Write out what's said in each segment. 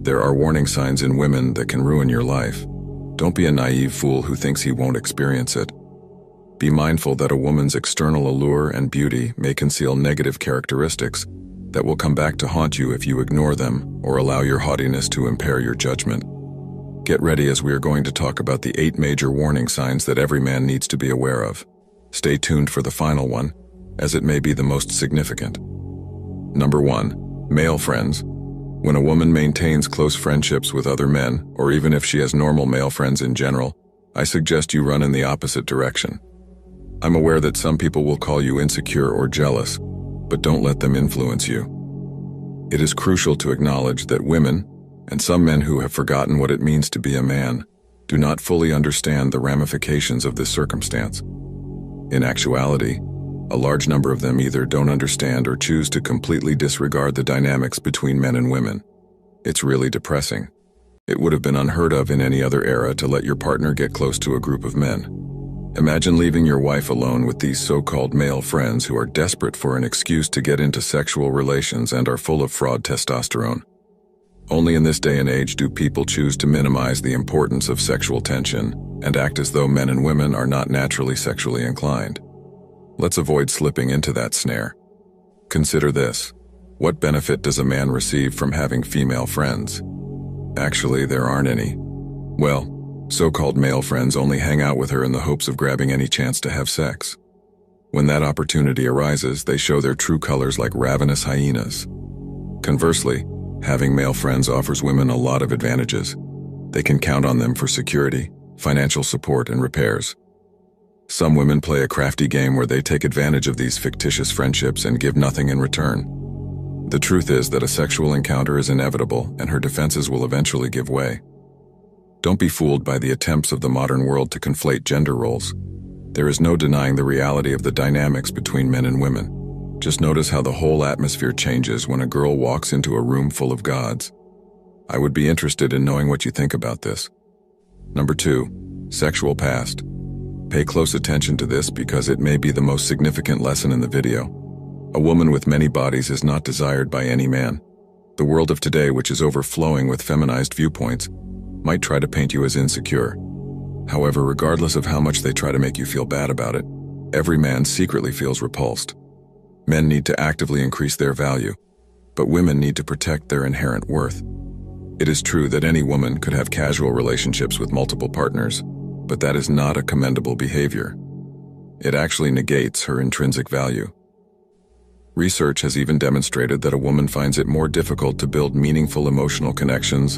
There are warning signs in women that can ruin your life. Don't be a naive fool who thinks he won't experience it. Be mindful that a woman's external allure and beauty may conceal negative characteristics that will come back to haunt you if you ignore them or allow your haughtiness to impair your judgment. Get ready, as we are going to talk about the 8 major warning signs that every man needs to be aware of. Stay tuned for the final one, as it may be the most significant. Number 1. Male friends. When a woman maintains close friendships with other men, or even if she has normal male friends in general, I suggest you run in the opposite direction. I'm aware that some people will call you insecure or jealous, but don't let them influence you. It is crucial to acknowledge that women, and some men who have forgotten what it means to be a man, do not fully understand the ramifications of this circumstance. In actuality, a large number of them either don't understand or choose to completely disregard the dynamics between men and women. It's really depressing. It would have been unheard of in any other era to let your partner get close to a group of men. Imagine leaving your wife alone with these so-called male friends who are desperate for an excuse to get into sexual relations and are full of fraud testosterone. Only in this day and age do people choose to minimize the importance of sexual tension and act as though men and women are not naturally sexually inclined. Let's avoid slipping into that snare. Consider this. What benefit does a man receive from having female friends? Actually, there aren't any. Well, so-called male friends only hang out with her in the hopes of grabbing any chance to have sex. When that opportunity arises, they show their true colors like ravenous hyenas. Conversely, having male friends offers women a lot of advantages. They can count on them for security, financial support, and repairs. Some women play a crafty game where they take advantage of these fictitious friendships and give nothing in return. The truth is that a sexual encounter is inevitable, and her defenses will eventually give way. Don't be fooled by the attempts of the modern world to conflate gender roles. There is no denying the reality of the dynamics between men and women. Just notice how the whole atmosphere changes when a girl walks into a room full of gods. I would be interested in knowing what you think about this. Number 2. Sexual past. Pay close attention to this because it may be the most significant lesson in the video. A woman with many bodies is not desired by any man. The world of today, which is overflowing with feminized viewpoints, might try to paint you as insecure. However, regardless of how much they try to make you feel bad about it, every man secretly feels repulsed. Men need to actively increase their value, but women need to protect their inherent worth. It is true that any woman could have casual relationships with multiple partners, but that is not a commendable behavior. It actually negates her intrinsic value. Research has even demonstrated that a woman finds it more difficult to build meaningful emotional connections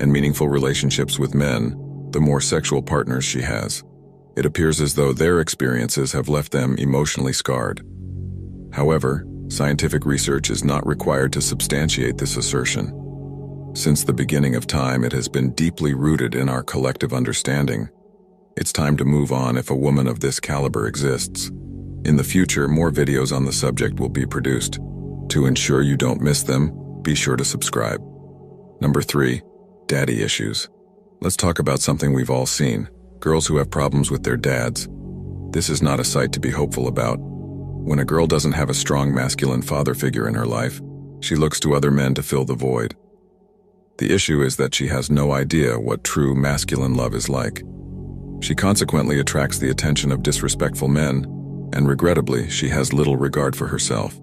and meaningful relationships with men the more sexual partners she has. It appears as though their experiences have left them emotionally scarred. However, scientific research is not required to substantiate this assertion. Since the beginning of time, it has been deeply rooted in our collective understanding. It's time to move on if a woman of this caliber exists. In the future, more videos on the subject will be produced. To ensure you don't miss them, be sure to subscribe. Number 3. Daddy issues. Let's talk about something we've all seen: girls who have problems with their dads. This is not a sight to be hopeful about. When a girl doesn't have a strong masculine father figure in her life, she looks to other men to fill the void. The issue is that she has no idea what true masculine love is like. She consequently attracts the attention of disrespectful men, and regrettably, she has little regard for herself.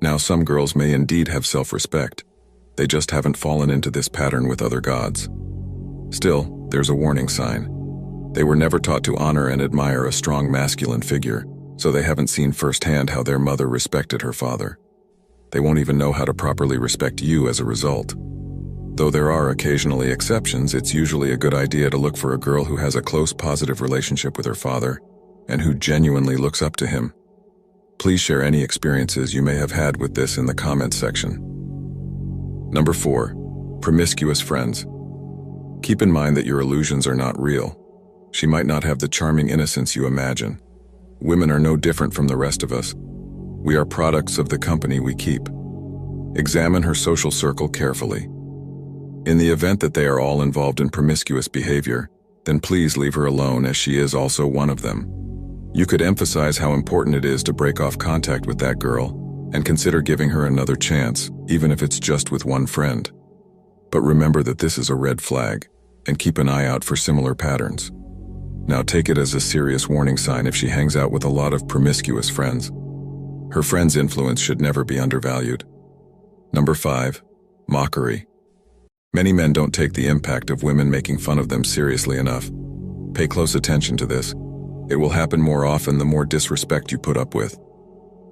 Now, some girls may indeed have self-respect. They just haven't fallen into this pattern with other gods. Still, there's a warning sign. They were never taught to honor and admire a strong masculine figure, so they haven't seen firsthand how their mother respected her father. They won't even know how to properly respect you as a result. Though there are occasionally exceptions, it's usually a good idea to look for a girl who has a close, positive relationship with her father, and who genuinely looks up to him. Please share any experiences you may have had with this in the comments section. Number 4. Promiscuous friends. Keep in mind that your illusions are not real. She might not have the charming innocence you imagine. Women are no different from the rest of us. We are products of the company we keep. Examine her social circle carefully. In the event that they are all involved in promiscuous behavior, then please leave her alone, as she is also one of them. You could emphasize how important it is to break off contact with that girl and consider giving her another chance, even if it's just with one friend. But remember that this is a red flag, and keep an eye out for similar patterns. Now take it as a serious warning sign if she hangs out with a lot of promiscuous friends. Her friends' influence should never be undervalued. Number 5. Mockery. Many men don't take the impact of women making fun of them seriously enough. Pay close attention to this. It will happen more often the more disrespect you put up with.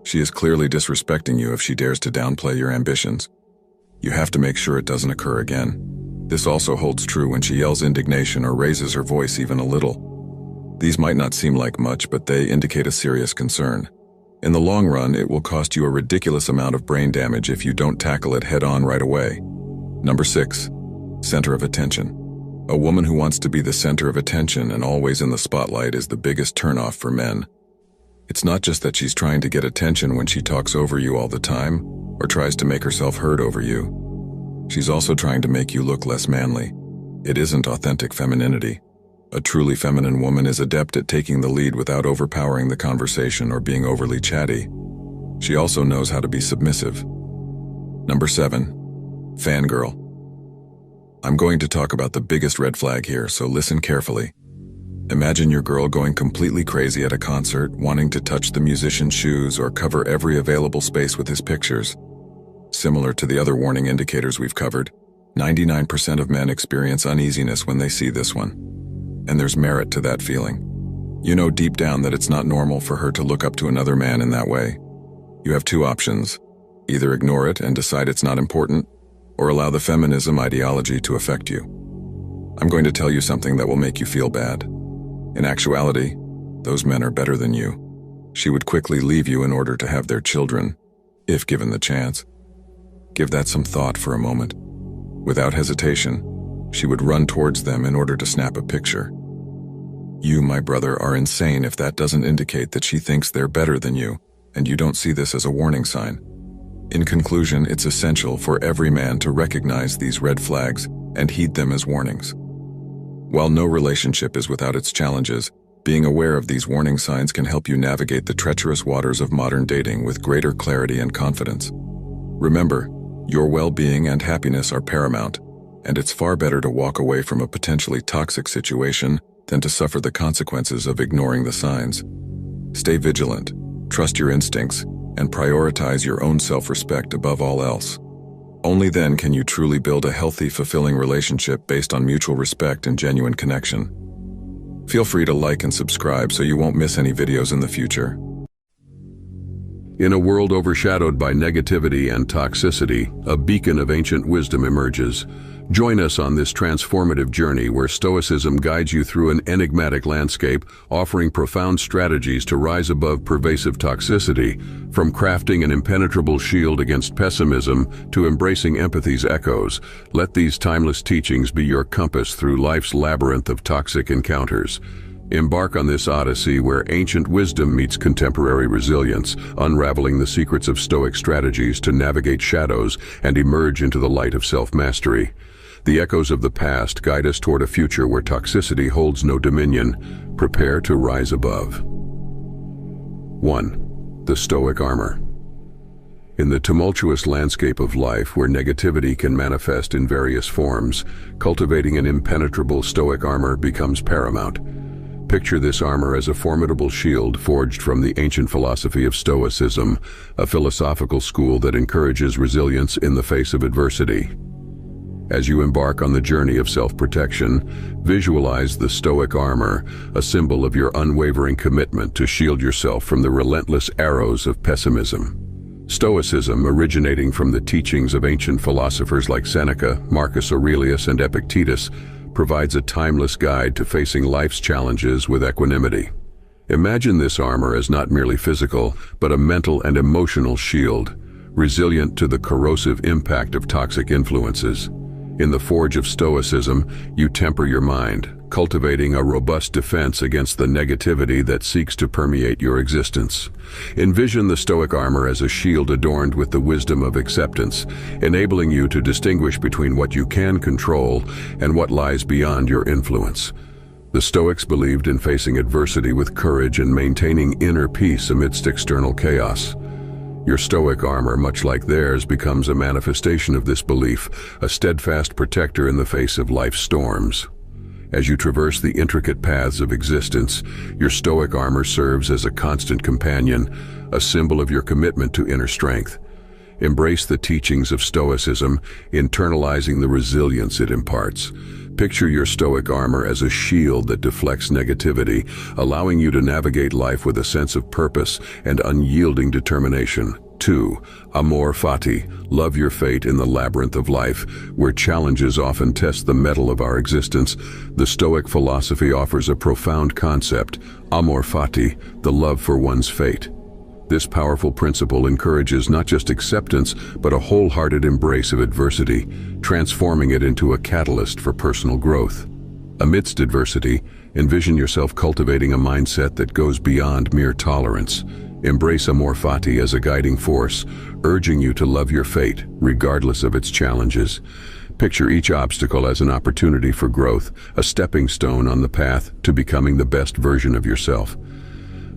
She is clearly disrespecting you if she dares to downplay your ambitions. You have to make sure it doesn't occur again. This also holds true when she yells indignation or raises her voice even a little. These might not seem like much, but they indicate a serious concern. In the long run, it will cost you a ridiculous amount of brain damage if you don't tackle it head-on right away. Number 6. Center of attention. A woman who wants to be the center of attention and always in the spotlight is the biggest turnoff for men. It's not just that she's trying to get attention when she talks over you all the time, or tries to make herself heard over you. She's also trying to make you look less manly. It isn't authentic femininity. A truly feminine woman is adept at taking the lead without overpowering the conversation or being overly chatty. She also knows how to be submissive. Number 7. Fangirl. I'm going to talk about the biggest red flag here, so listen carefully. Imagine your girl going completely crazy at a concert, wanting to touch the musician's shoes or cover every available space with his pictures. Similar to the other warning indicators we've covered, 99% of men experience uneasiness when they see this one. And there's merit to that feeling. You know deep down that it's not normal for her to look up to another man in that way. You have two options. Either ignore it and decide it's not important, or allow the feminism ideology to affect you. I'm going to tell you something that will make you feel bad. In actuality, those men are better than you. She would quickly leave you in order to have their children, if given the chance. Give that some thought for a moment. Without hesitation, she would run towards them in order to snap a picture. You, my brother, are insane if that doesn't indicate that she thinks they're better than you, and you don't see this as a warning sign. In conclusion, it's essential for every man to recognize these red flags and heed them as warnings. While no relationship is without its challenges, being aware of these warning signs can help you navigate the treacherous waters of modern dating with greater clarity and confidence. Remember, your well-being and happiness are paramount, and it's far better to walk away from a potentially toxic situation than to suffer the consequences of ignoring the signs. Stay vigilant, trust your instincts, and prioritize your own self-respect above all else. Only then can you truly build a healthy, fulfilling relationship based on mutual respect and genuine connection. Feel free to like and subscribe so you won't miss any videos in the future. In a world overshadowed by negativity and toxicity, a beacon of ancient wisdom emerges. Join us on this transformative journey where Stoicism guides you through an enigmatic landscape, offering profound strategies to rise above pervasive toxicity, from crafting an impenetrable shield against pessimism to embracing empathy's echoes. Let these timeless teachings be your compass through life's labyrinth of toxic encounters. Embark on this odyssey where ancient wisdom meets contemporary resilience, unraveling the secrets of Stoic strategies to navigate shadows and emerge into the light of self-mastery. The echoes of the past guide us toward a future where toxicity holds no dominion. Prepare to rise above. 1. The Stoic Armor. In the tumultuous landscape of life where negativity can manifest in various forms, cultivating an impenetrable Stoic armor becomes paramount. Picture this armor as a formidable shield forged from the ancient philosophy of Stoicism, a philosophical school that encourages resilience in the face of adversity. As you embark on the journey of self-protection, visualize the Stoic armor, a symbol of your unwavering commitment to shield yourself from the relentless arrows of pessimism. Stoicism, originating from the teachings of ancient philosophers like Seneca, Marcus Aurelius, and Epictetus, provides a timeless guide to facing life's challenges with equanimity. Imagine this armor as not merely physical, but a mental and emotional shield, resilient to the corrosive impact of toxic influences. In the forge of Stoicism, you temper your mind, cultivating a robust defense against the negativity that seeks to permeate your existence. Envision the Stoic armor as a shield adorned with the wisdom of acceptance, enabling you to distinguish between what you can control and what lies beyond your influence. The Stoics believed in facing adversity with courage and maintaining inner peace amidst external chaos. Your Stoic armor, much like theirs, becomes a manifestation of this belief, a steadfast protector in the face of life's storms. As you traverse the intricate paths of existence, your Stoic armor serves as a constant companion, a symbol of your commitment to inner strength. Embrace the teachings of Stoicism, internalizing the resilience it imparts. Picture your Stoic armor as a shield that deflects negativity, allowing you to navigate life with a sense of purpose and unyielding determination. 2. Amor fati, love your fate in the labyrinth of life, where challenges often test the mettle of our existence. The Stoic philosophy offers a profound concept, amor fati, the love for one's fate. This powerful principle encourages not just acceptance, but a wholehearted embrace of adversity, transforming it into a catalyst for personal growth. Amidst adversity, envision yourself cultivating a mindset that goes beyond mere tolerance. Embrace amor fati as a guiding force, urging you to love your fate, regardless of its challenges. Picture each obstacle as an opportunity for growth, a stepping stone on the path to becoming the best version of yourself.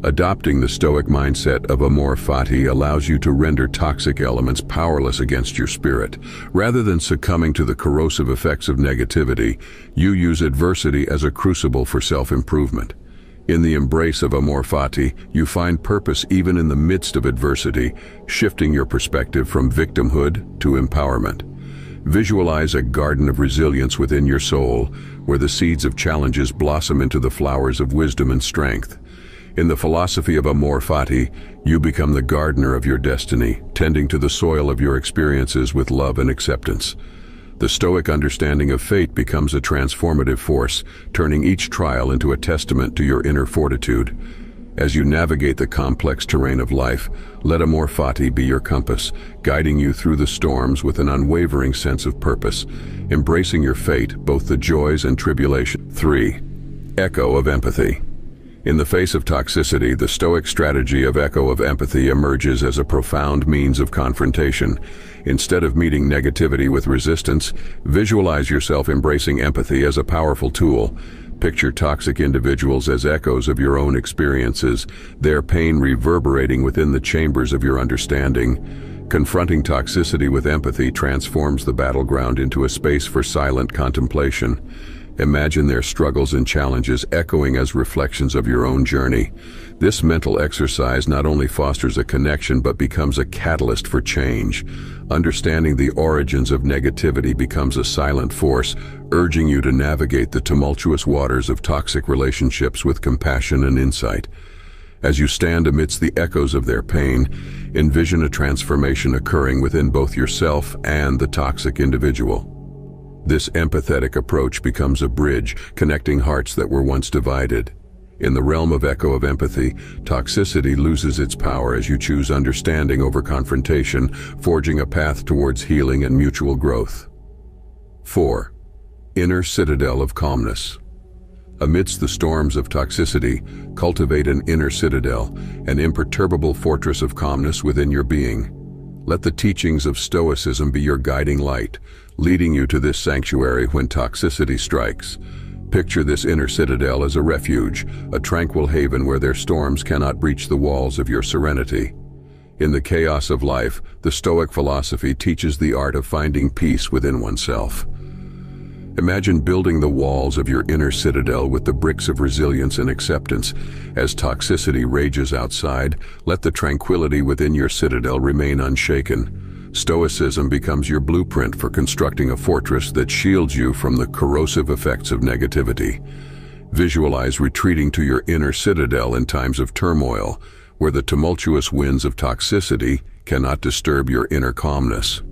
Adopting the Stoic mindset of amor fati allows you to render toxic elements powerless against your spirit. Rather than succumbing to the corrosive effects of negativity, you use adversity as a crucible for self-improvement. In the embrace of amor fati, you find purpose even in the midst of adversity, shifting your perspective from victimhood to empowerment. Visualize a garden of resilience within your soul, where the seeds of challenges blossom into the flowers of wisdom and strength. In the philosophy of amor fati, you become the gardener of your destiny, tending to the soil of your experiences with love and acceptance. The Stoic understanding of fate becomes a transformative force, turning each trial into a testament to your inner fortitude. As you navigate the complex terrain of life, let amor fati be your compass, guiding you through the storms with an unwavering sense of purpose, embracing your fate, both the joys and tribulation. 3. Echo of empathy. In the face of toxicity, the Stoic strategy of echo of empathy emerges as a profound means of confrontation. Instead of meeting negativity with resistance, visualize yourself embracing empathy as a powerful tool. Picture toxic individuals as echoes of your own experiences, their pain reverberating within the chambers of your understanding. Confronting toxicity with empathy transforms the battleground into a space for silent contemplation. Imagine their struggles and challenges echoing as reflections of your own journey. This mental exercise not only fosters a connection but becomes a catalyst for change. Understanding the origins of negativity becomes a silent force, urging you to navigate the tumultuous waters of toxic relationships with compassion and insight. As you stand amidst the echoes of their pain, envision a transformation occurring within both yourself and the toxic individual. This empathetic approach becomes a bridge connecting hearts that were once divided. In the realm of echo of empathy, toxicity loses its power as you choose understanding over confrontation, forging a path towards healing and mutual growth. 4. Inner citadel of calmness. Amidst the storms of toxicity, cultivate an inner citadel, an imperturbable fortress of calmness within your being. Let the teachings of Stoicism be your guiding light, leading you to this sanctuary when toxicity strikes. Picture this inner citadel as a refuge, a tranquil haven where their storms cannot breach the walls of your serenity. In the chaos of life, the Stoic philosophy teaches the art of finding peace within oneself. Imagine building the walls of your inner citadel with the bricks of resilience and acceptance. As toxicity rages outside, let the tranquility within your citadel remain unshaken. Stoicism becomes your blueprint for constructing a fortress that shields you from the corrosive effects of negativity. Visualize retreating to your inner citadel in times of turmoil, where the tumultuous winds of toxicity cannot disturb your inner calmness.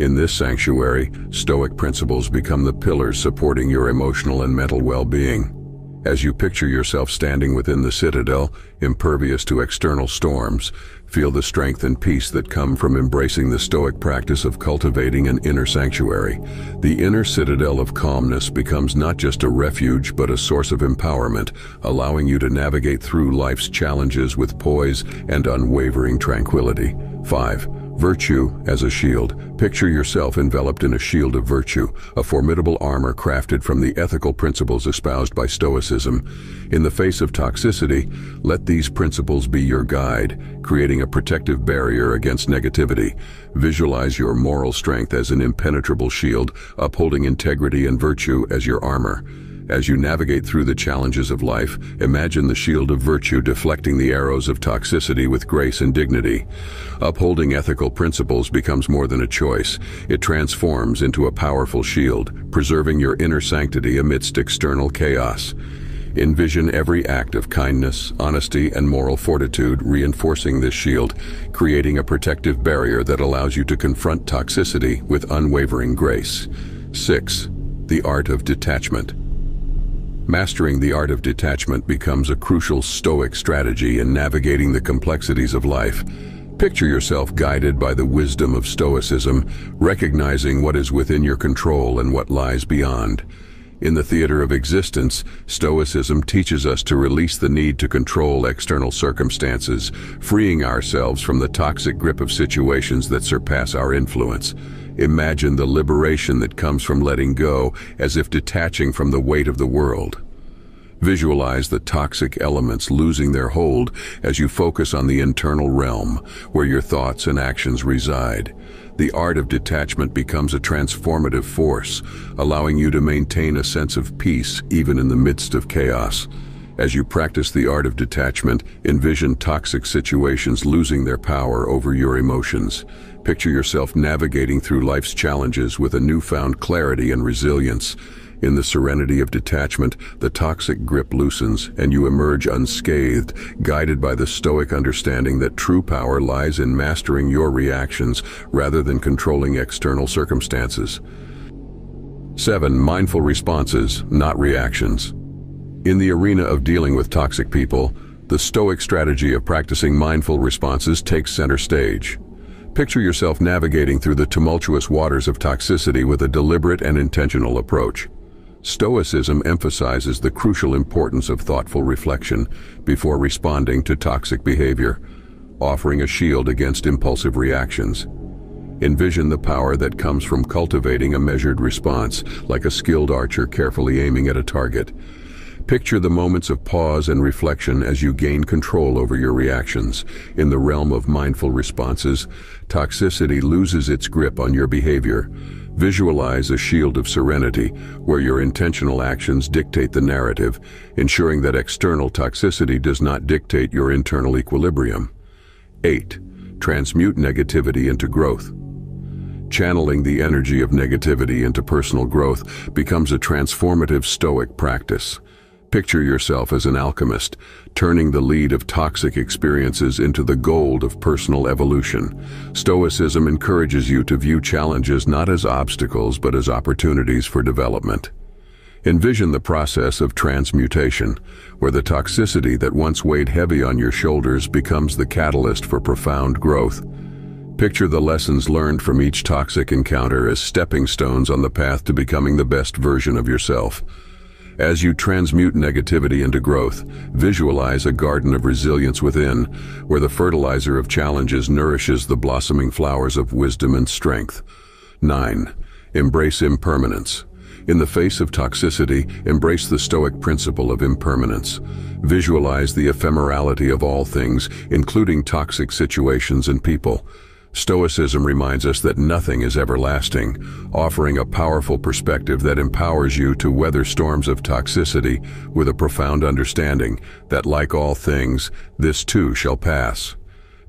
In this sanctuary, Stoic principles become the pillars supporting your emotional and mental well-being. As you picture yourself standing within the citadel, impervious to external storms, feel the strength and peace that come from embracing the Stoic practice of cultivating an inner sanctuary. The inner citadel of calmness becomes not just a refuge but a source of empowerment, allowing you to navigate through life's challenges with poise and unwavering tranquility. 5. Virtue as a shield. Picture yourself enveloped in a shield of virtue, a formidable armor crafted from the ethical principles espoused by Stoicism. In the face of toxicity, let these principles be your guide, creating a protective barrier against negativity. Visualize your moral strength as an impenetrable shield, upholding integrity and virtue as your armor. As you navigate through the challenges of life, imagine the shield of virtue deflecting the arrows of toxicity with grace and dignity. Upholding ethical principles becomes more than a choice. It transforms into a powerful shield, preserving your inner sanctity amidst external chaos. Envision every act of kindness, honesty, and moral fortitude reinforcing this shield, creating a protective barrier that allows you to confront toxicity with unwavering grace. 6. The art of detachment. Mastering the art of detachment becomes a crucial Stoic strategy in navigating the complexities of life. Picture yourself guided by the wisdom of Stoicism, recognizing what is within your control and what lies beyond. In the theater of existence, Stoicism teaches us to release the need to control external circumstances, freeing ourselves from the toxic grip of situations that surpass our influence. Imagine the liberation that comes from letting go, as if detaching from the weight of the world. Visualize the toxic elements losing their hold as you focus on the internal realm, where your thoughts and actions reside. The art of detachment becomes a transformative force, allowing you to maintain a sense of peace even in the midst of chaos. As you practice the art of detachment, envision toxic situations losing their power over your emotions. Picture yourself navigating through life's challenges with a newfound clarity and resilience. In the serenity of detachment, the toxic grip loosens and you emerge unscathed, guided by the Stoic understanding that true power lies in mastering your reactions rather than controlling external circumstances. 7. Mindful responses, not reactions. In the arena of dealing with toxic people, the Stoic strategy of practicing mindful responses takes center stage. Picture yourself navigating through the tumultuous waters of toxicity with a deliberate and intentional approach. Stoicism emphasizes the crucial importance of thoughtful reflection before responding to toxic behavior, offering a shield against impulsive reactions. Envision the power that comes from cultivating a measured response, like a skilled archer carefully aiming at a target. Picture the moments of pause and reflection as you gain control over your reactions. In the realm of mindful responses, toxicity loses its grip on your behavior. Visualize a shield of serenity where your intentional actions dictate the narrative, ensuring that external toxicity does not dictate your internal equilibrium. 8. Transmute negativity into growth. Channeling the energy of negativity into personal growth becomes a transformative Stoic practice. Picture yourself as an alchemist, turning the lead of toxic experiences into the gold of personal evolution. Stoicism encourages you to view challenges not as obstacles but as opportunities for development. Envision the process of transmutation, where the toxicity that once weighed heavy on your shoulders becomes the catalyst for profound growth. Picture the lessons learned from each toxic encounter as stepping stones on the path to becoming the best version of yourself. As you transmute negativity into growth, visualize a garden of resilience within, where the fertilizer of challenges nourishes the blossoming flowers of wisdom and strength. 9. Embrace impermanence. In the face of toxicity, embrace the Stoic principle of impermanence. Visualize the ephemerality of all things, including toxic situations and people. Stoicism reminds us that nothing is everlasting, offering a powerful perspective that empowers you to weather storms of toxicity with a profound understanding that, like all things, this too shall pass.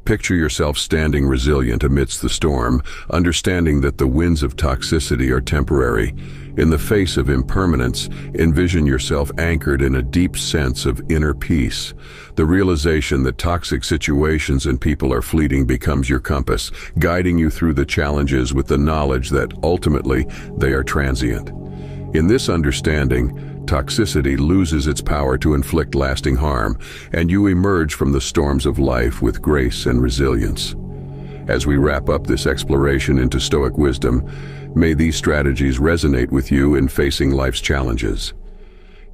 Picture yourself standing resilient amidst the storm, understanding that the winds of toxicity are temporary. In the face of impermanence, envision yourself anchored in a deep sense of inner peace. The realization that toxic situations and people are fleeting becomes your compass, guiding you through the challenges with the knowledge that, ultimately, they are transient. In this understanding, toxicity loses its power to inflict lasting harm, and you emerge from the storms of life with grace and resilience. As we wrap up this exploration into Stoic wisdom, may these strategies resonate with you in facing life's challenges.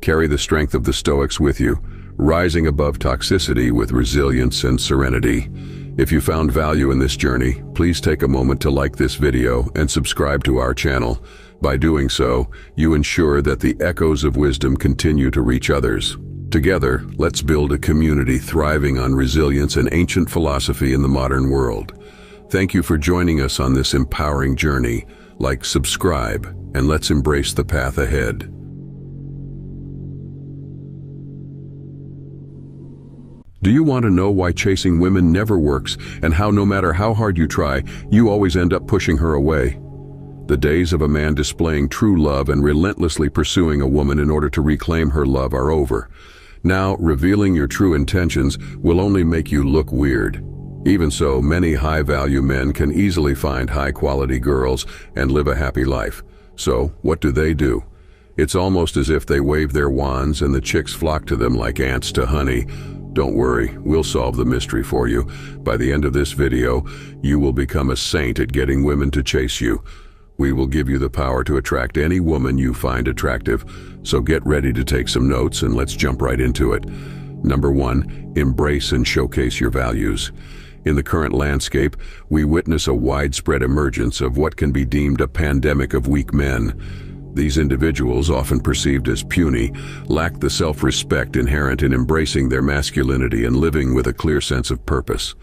Carry the strength of the Stoics with you, rising above toxicity with resilience and serenity. If you found value in this journey, please take a moment to like this video and subscribe to our channel. By doing so, you ensure that the echoes of wisdom continue to reach others. Together, let's build a community thriving on resilience and ancient philosophy in the modern world. Thank you for joining us on this empowering journey. Like, subscribe, and let's embrace the path ahead. Do you want to know why chasing women never works, and how no matter how hard you try, you always end up pushing her away? The days of a man displaying true love and relentlessly pursuing a woman in order to reclaim her love are over. Now, revealing your true intentions will only make you look weird. Even so, many high-value men can easily find high-quality girls and live a happy life. So, what do? It's almost as if they wave their wands and the chicks flock to them like ants to honey. Don't worry, we'll solve the mystery for you. By the end of this video, you will become a saint at getting women to chase you. We will give you the power to attract any woman you find attractive. So get ready to take some notes and let's jump right into it. Number 1, embrace and showcase your values. In the current landscape, we witness a widespread emergence of what can be deemed a pandemic of weak men. These individuals, often perceived as puny, lack the self-respect inherent in embracing their masculinity and living with a clear sense of purpose.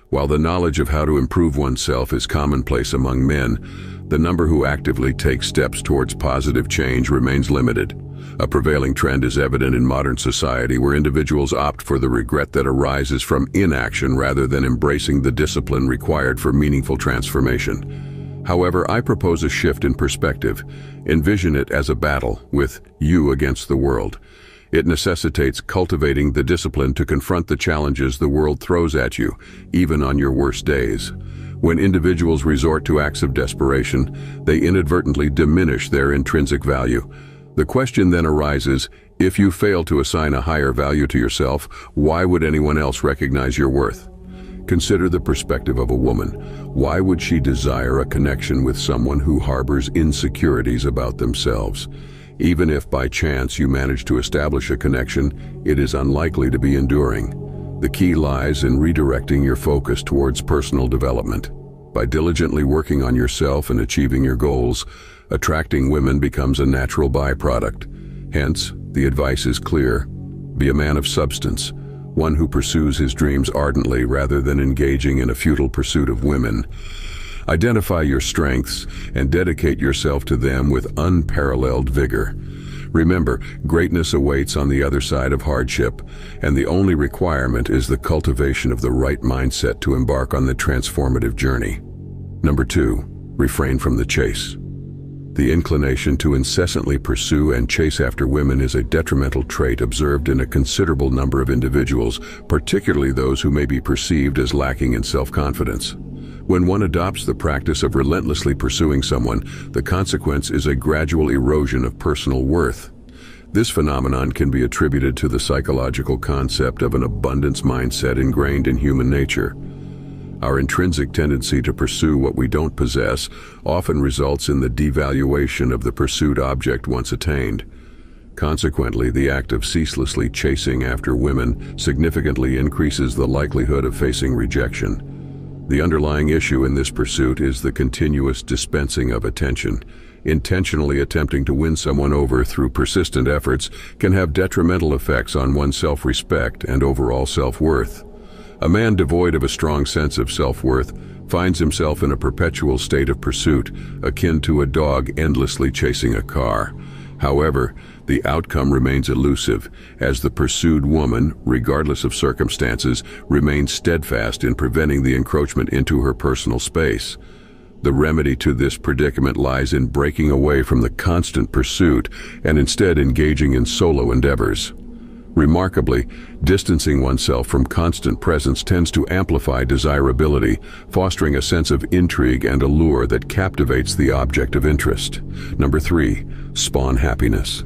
While the knowledge of how to improve oneself is commonplace among men, the number who actively take steps towards positive change remains limited. A prevailing trend is evident in modern society where individuals opt for the regret that arises from inaction rather than embracing the discipline required for meaningful transformation. However, I propose a shift in perspective. Envision it as a battle, with you against the world. It necessitates cultivating the discipline to confront the challenges the world throws at you, even on your worst days. When individuals resort to acts of desperation, they inadvertently diminish their intrinsic value. The question then arises, if you fail to assign a higher value to yourself, why would anyone else recognize your worth? Consider the perspective of a woman. Why would she desire a connection with someone who harbors insecurities about themselves? Even if by chance you manage to establish a connection, it is unlikely to be enduring. The key lies in redirecting your focus towards personal development. By diligently working on yourself and achieving your goals, attracting women becomes a natural byproduct. Hence, the advice is clear. Be a man of substance. One who pursues his dreams ardently rather than engaging in a futile pursuit of women. Identify your strengths and dedicate yourself to them with unparalleled vigor. Remember, greatness awaits on the other side of hardship, and the only requirement is the cultivation of the right mindset to embark on the transformative journey. Number 2, refrain from the chase. The inclination to incessantly pursue and chase after women is a detrimental trait observed in a considerable number of individuals, particularly those who may be perceived as lacking in self-confidence. When one adopts the practice of relentlessly pursuing someone, the consequence is a gradual erosion of personal worth. This phenomenon can be attributed to the psychological concept of an abundance mindset ingrained in human nature. Our intrinsic tendency to pursue what we don't possess often results in the devaluation of the pursued object once attained. Consequently, the act of ceaselessly chasing after women significantly increases the likelihood of facing rejection. The underlying issue in this pursuit is the continuous dispensing of attention. Intentionally attempting to win someone over through persistent efforts can have detrimental effects on one's self-respect and overall self-worth. A man devoid of a strong sense of self-worth finds himself in a perpetual state of pursuit, akin to a dog endlessly chasing a car. However, the outcome remains elusive, as the pursued woman, regardless of circumstances, remains steadfast in preventing the encroachment into her personal space. The remedy to this predicament lies in breaking away from the constant pursuit and instead engaging in solo endeavors. Remarkably, distancing oneself from constant presence tends to amplify desirability, fostering a sense of intrigue and allure that captivates the object of interest. Number 3, spawn happiness.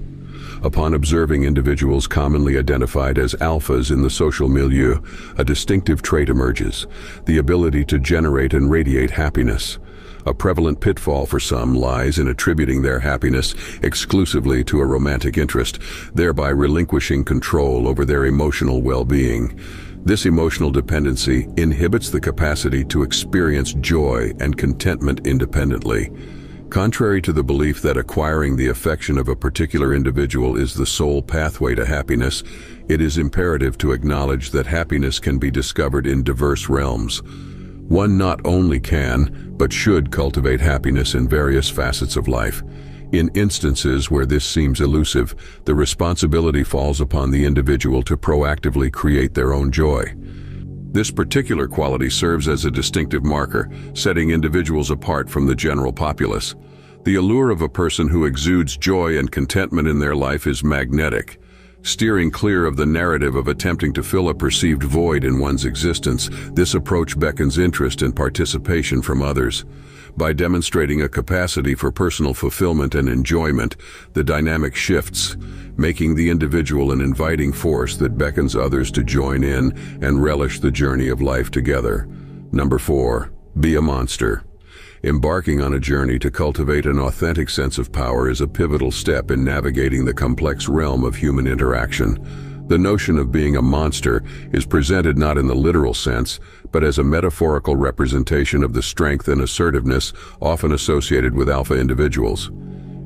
Upon observing individuals commonly identified as alphas in the social milieu, a distinctive trait emerges: the ability to generate and radiate happiness. A prevalent pitfall for some lies in attributing their happiness exclusively to a romantic interest, thereby relinquishing control over their emotional well-being. This emotional dependency inhibits the capacity to experience joy and contentment independently. Contrary to the belief that acquiring the affection of a particular individual is the sole pathway to happiness, it is imperative to acknowledge that happiness can be discovered in diverse realms. One not only can, but should cultivate happiness in various facets of life. In instances where this seems elusive, the responsibility falls upon the individual to proactively create their own joy. This particular quality serves as a distinctive marker, setting individuals apart from the general populace. The allure of a person who exudes joy and contentment in their life is magnetic. Steering clear of the narrative of attempting to fill a perceived void in one's existence, this approach beckons interest and participation from others. By demonstrating a capacity for personal fulfillment and enjoyment, the dynamic shifts, making the individual an inviting force that beckons others to join in and relish the journey of life together. Number 4, be a monster. Embarking on a journey to cultivate an authentic sense of power is a pivotal step in navigating the complex realm of human interaction. The notion of being a monster is presented not in the literal sense, but as a metaphorical representation of the strength and assertiveness often associated with alpha individuals.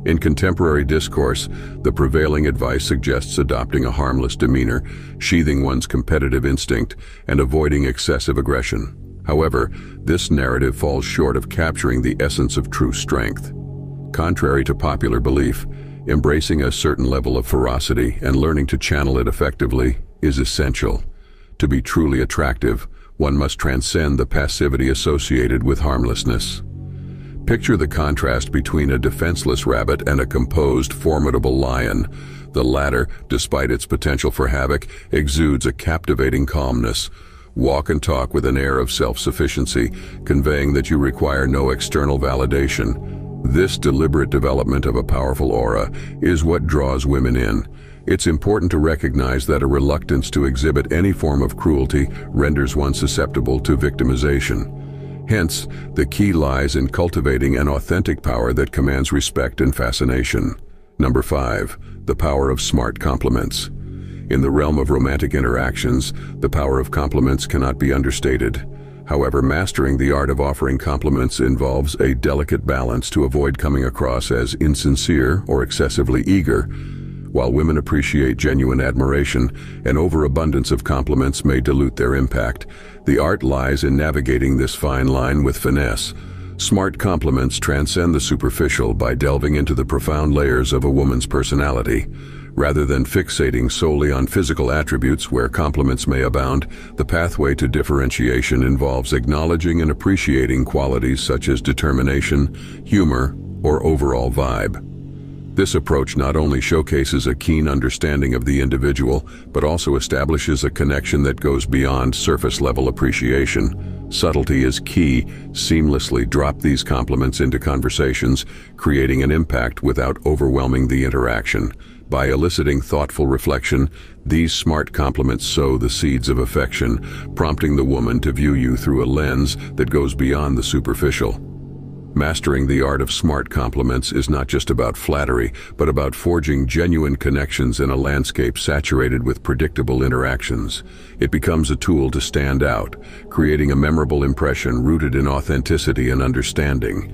In contemporary discourse, the prevailing advice suggests adopting a harmless demeanor, sheathing one's competitive instinct, and avoiding excessive aggression. However, this narrative falls short of capturing the essence of true strength. Contrary to popular belief, embracing a certain level of ferocity and learning to channel it effectively is essential. To be truly attractive, one must transcend the passivity associated with harmlessness. Picture the contrast between a defenseless rabbit and a composed, formidable lion. The latter, despite its potential for havoc, exudes a captivating calmness. Walk and talk with an air of self-sufficiency, conveying that you require no external validation. This deliberate development of a powerful aura is what draws women in. It's important to recognize that a reluctance to exhibit any form of cruelty renders one susceptible to victimization. Hence, the key lies in cultivating an authentic power that commands respect and fascination. Number 5, the power of smart compliments. In the realm of romantic interactions, the power of compliments cannot be understated. However, mastering the art of offering compliments involves a delicate balance to avoid coming across as insincere or excessively eager. While women appreciate genuine admiration, an overabundance of compliments may dilute their impact. The art lies in navigating this fine line with finesse. Smart compliments transcend the superficial by delving into the profound layers of a woman's personality. Rather than fixating solely on physical attributes where compliments may abound, the pathway to differentiation involves acknowledging and appreciating qualities such as determination, humor, or overall vibe. This approach not only showcases a keen understanding of the individual, but also establishes a connection that goes beyond surface-level appreciation. Subtlety is key. Seamlessly drop these compliments into conversations, creating an impact without overwhelming the interaction. By eliciting thoughtful reflection, these smart compliments sow the seeds of affection, prompting the woman to view you through a lens that goes beyond the superficial. Mastering the art of smart compliments is not just about flattery, but about forging genuine connections in a landscape saturated with predictable interactions. It becomes a tool to stand out, creating a memorable impression rooted in authenticity and understanding.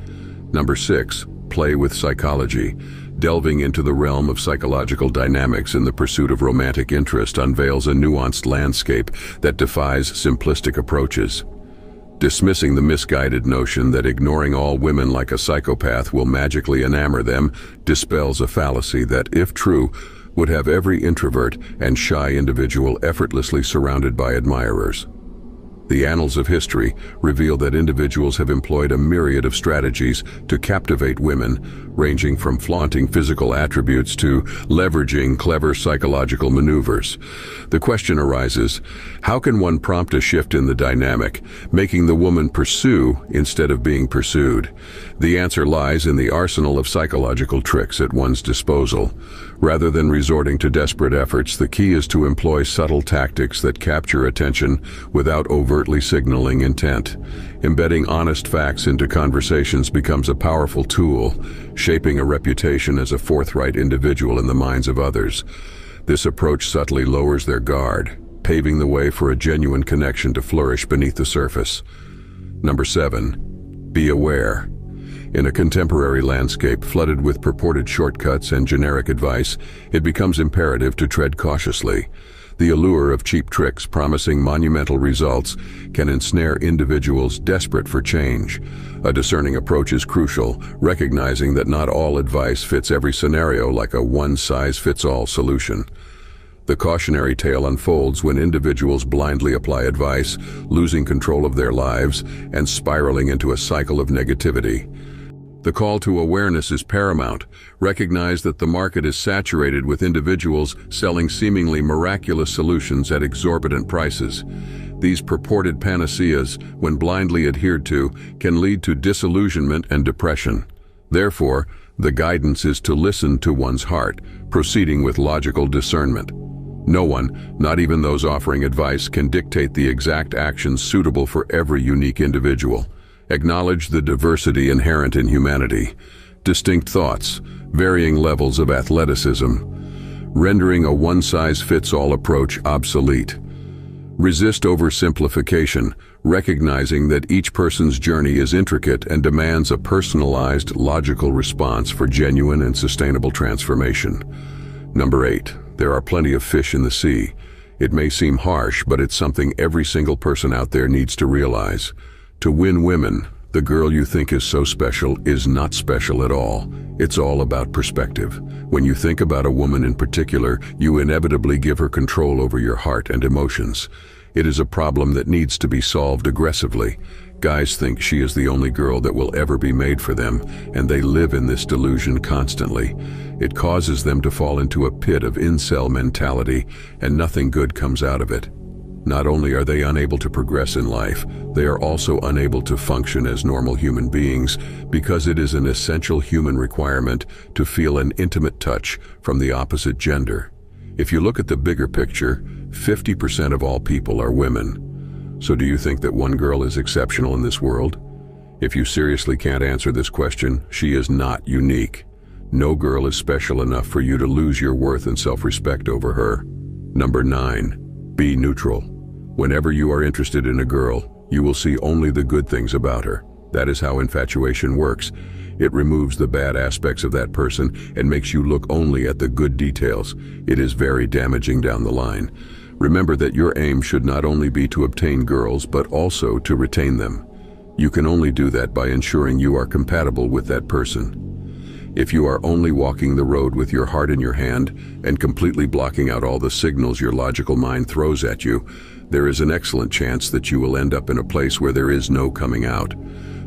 Number 6, play with psychology. Delving into the realm of psychological dynamics in the pursuit of romantic interest unveils a nuanced landscape that defies simplistic approaches. Dismissing the misguided notion that ignoring all women like a psychopath will magically enamor them dispels a fallacy that, if true, would have every introvert and shy individual effortlessly surrounded by admirers. The annals of history reveal that individuals have employed a myriad of strategies to captivate women, ranging from flaunting physical attributes to leveraging clever psychological maneuvers. The question arises, how can one prompt a shift in the dynamic, making the woman pursue instead of being pursued? The answer lies in the arsenal of psychological tricks at one's disposal. Rather than resorting to desperate efforts, the key is to employ subtle tactics that capture attention without overtly signaling intent. Embedding honest facts into conversations becomes a powerful tool, shaping a reputation as a forthright individual in the minds of others. This approach subtly lowers their guard, paving the way for a genuine connection to flourish beneath the surface. Number 7. Be aware. In a contemporary landscape flooded with purported shortcuts and generic advice, it becomes imperative to tread cautiously. The allure of cheap tricks promising monumental results can ensnare individuals desperate for change. A discerning approach is crucial, recognizing that not all advice fits every scenario like a one-size-fits-all solution. The cautionary tale unfolds when individuals blindly apply advice, losing control of their lives and spiraling into a cycle of negativity. The call to awareness is paramount. Recognize that the market is saturated with individuals selling seemingly miraculous solutions at exorbitant prices. These purported panaceas, when blindly adhered to, can lead to disillusionment and depression. Therefore, the guidance is to listen to one's heart, proceeding with logical discernment. No one, not even those offering advice, can dictate the exact actions suitable for every unique individual. Acknowledge the diversity inherent in humanity. Distinct thoughts, varying levels of athleticism, rendering a one-size-fits-all approach obsolete. Resist oversimplification, recognizing that each person's journey is intricate and demands a personalized, logical response for genuine and sustainable transformation. Number 8. There are plenty of fish in the sea. It may seem harsh, but it's something every single person out there needs to realize. To win women, the girl you think is so special is not special at all. It's all about perspective. When you think about a woman in particular, you inevitably give her control over your heart and emotions. It is a problem that needs to be solved aggressively. Guys think she is the only girl that will ever be made for them, and they live in this delusion constantly. It causes them to fall into a pit of incel mentality, and nothing good comes out of it. Not only are they unable to progress in life, they are also unable to function as normal human beings because it is an essential human requirement to feel an intimate touch from the opposite gender. If you look at the bigger picture, 50% of all people are women. So do you think that one girl is exceptional in this world? If you seriously can't answer this question, she is not unique. No girl is special enough for you to lose your worth and self-respect over her. Number 9. Be neutral. Whenever you are interested in a girl, you will see only the good things about her. That is how infatuation works. It removes the bad aspects of that person and makes you look only at the good details. It is very damaging down the line. Remember that your aim should not only be to obtain girls, but also to retain them. You can only do that by ensuring you are compatible with that person. If you are only walking the road with your heart in your hand and completely blocking out all the signals your logical mind throws at you, there is an excellent chance that you will end up in a place where there is no coming out.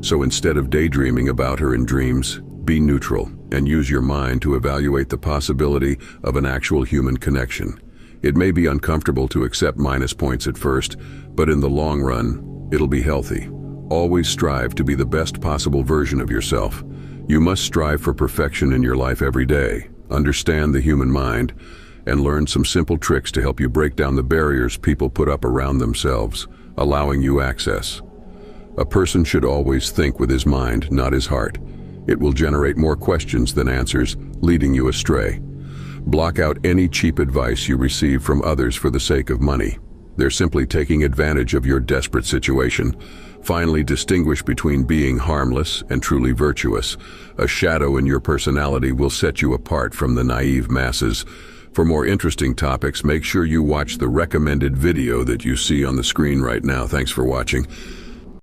So instead of daydreaming about her in dreams, be neutral and use your mind to evaluate the possibility of an actual human connection. It may be uncomfortable to accept minus points at first, but in the long run, it'll be healthy. Always strive to be the best possible version of yourself. You must strive for perfection in your life every day, understand the human mind, and learn some simple tricks to help you break down the barriers people put up around themselves, allowing you access. A person should always think with his mind, not his heart. It will generate more questions than answers, leading you astray. Block out any cheap advice you receive from others for the sake of money. They're simply taking advantage of your desperate situation. Finally, distinguish between being harmless and truly virtuous. A shadow in your personality will set you apart from the naive masses. For more interesting topics, make sure you watch the recommended video that you see on the screen right now. Thanks for watching.